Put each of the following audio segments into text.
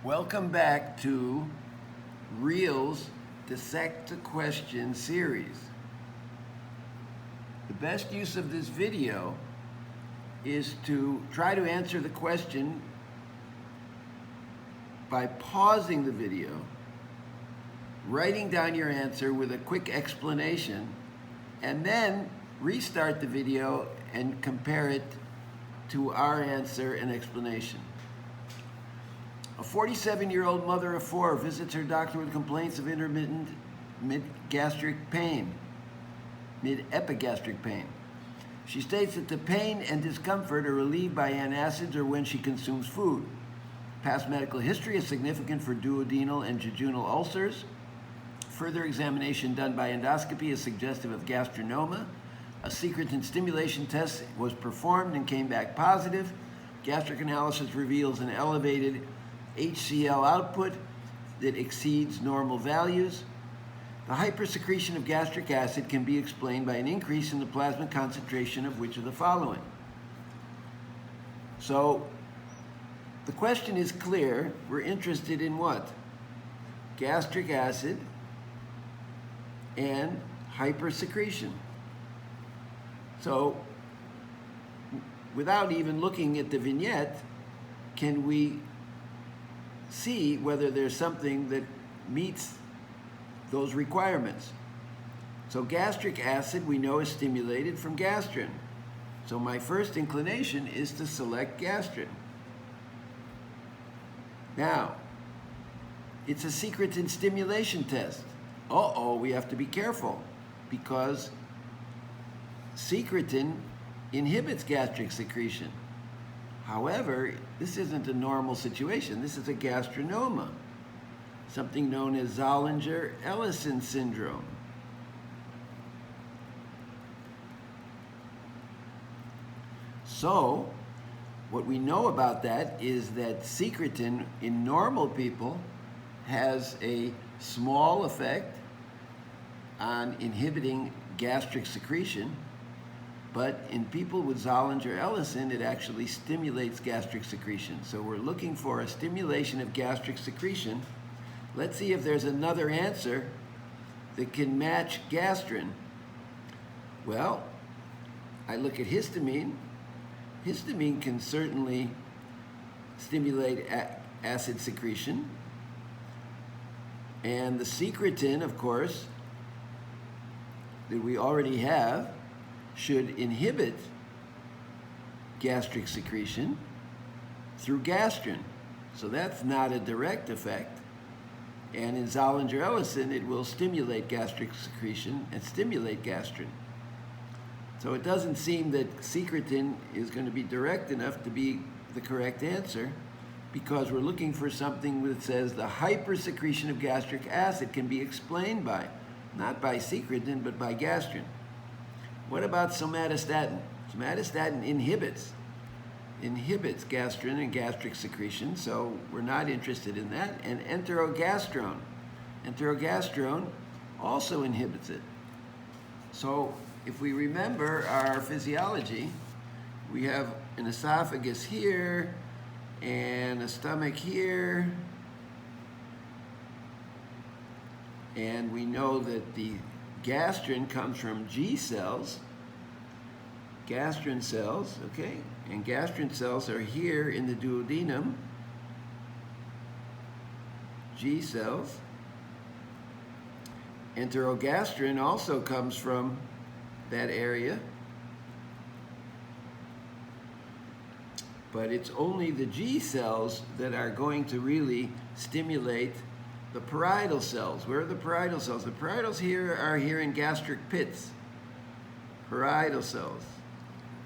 Welcome back to Reel's Dissect the Question series. The best use of this video is to try to answer the question by pausing the video, writing down your answer with a quick explanation, and then restart the video and compare it to our answer and explanation. A 47-year-old mother of four visits her doctor with complaints of intermittent mid-epigastric pain. She states that the pain and discomfort are relieved by antacids or when she consumes food. Past medical history is significant for duodenal and jejunal ulcers. Further examination done by endoscopy is suggestive of gastrinoma. A secretin stimulation test was performed and came back positive. Gastric analysis reveals an elevated HCl output that exceeds normal values. The hypersecretion of gastric acid can be explained by an increase in the plasma concentration of which of the following. So the question is clear. We're interested in what? Gastric acid and hypersecretion. So without even looking at the vignette, can we see whether there's something that meets those requirements? So gastric acid we know is stimulated from gastrin. So my first inclination is to select gastrin. Now, it's a secretin stimulation test. We have to be careful because secretin inhibits gastric secretion. However, this isn't a normal situation. This is a gastrinoma, something known as Zollinger-Ellison syndrome. So, what we know about that is that secretin in normal people has a small effect on inhibiting gastric secretion, but in people with Zollinger-Ellison, it actually stimulates gastric secretion. So we're looking for a stimulation of gastric secretion. Let's see if there's another answer that can match gastrin. Well, I look at histamine. Histamine can certainly stimulate acid secretion. And the secretin, of course, that we already have, should inhibit gastric secretion through gastrin. So that's not a direct effect. And in Zollinger-Ellison, it will stimulate gastric secretion and stimulate gastrin. So it doesn't seem that secretin is going to be direct enough to be the correct answer, because we're looking for something that says the hypersecretion of gastric acid can be explained by, not by secretin, but by gastrin. What about somatostatin? Somatostatin inhibits gastrin and gastric secretion, so we're not interested in that. And enterogastrone also inhibits it. So if we remember our physiology, we have an esophagus here and a stomach here, and we know that the gastrin comes from G cells, gastrin cells, okay? And gastrin cells are here in the duodenum, G cells. Enterogastrin also comes from that area, but it's only the G cells that are going to really stimulate the parietal cells. Where are the parietal cells? The parietals are here in gastric pits. Parietal cells.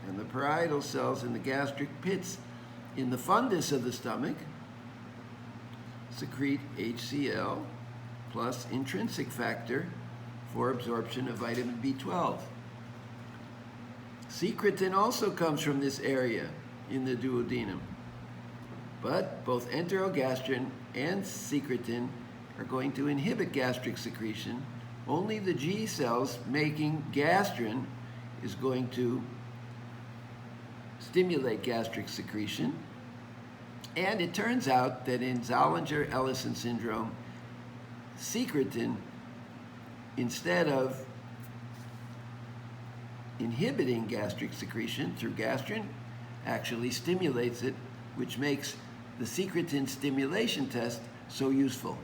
And the parietal cells in the gastric pits in the fundus of the stomach secrete HCl plus intrinsic factor for absorption of vitamin B12. Secretin also comes from this area in the duodenum. But both enterogastrin and secretin are going to inhibit gastric secretion. Only the G cells making gastrin is going to stimulate gastric secretion. And it turns out that in Zollinger-Ellison syndrome, secretin, instead of inhibiting gastric secretion through gastrin, actually stimulates it, which makes the secretin stimulation test so useful.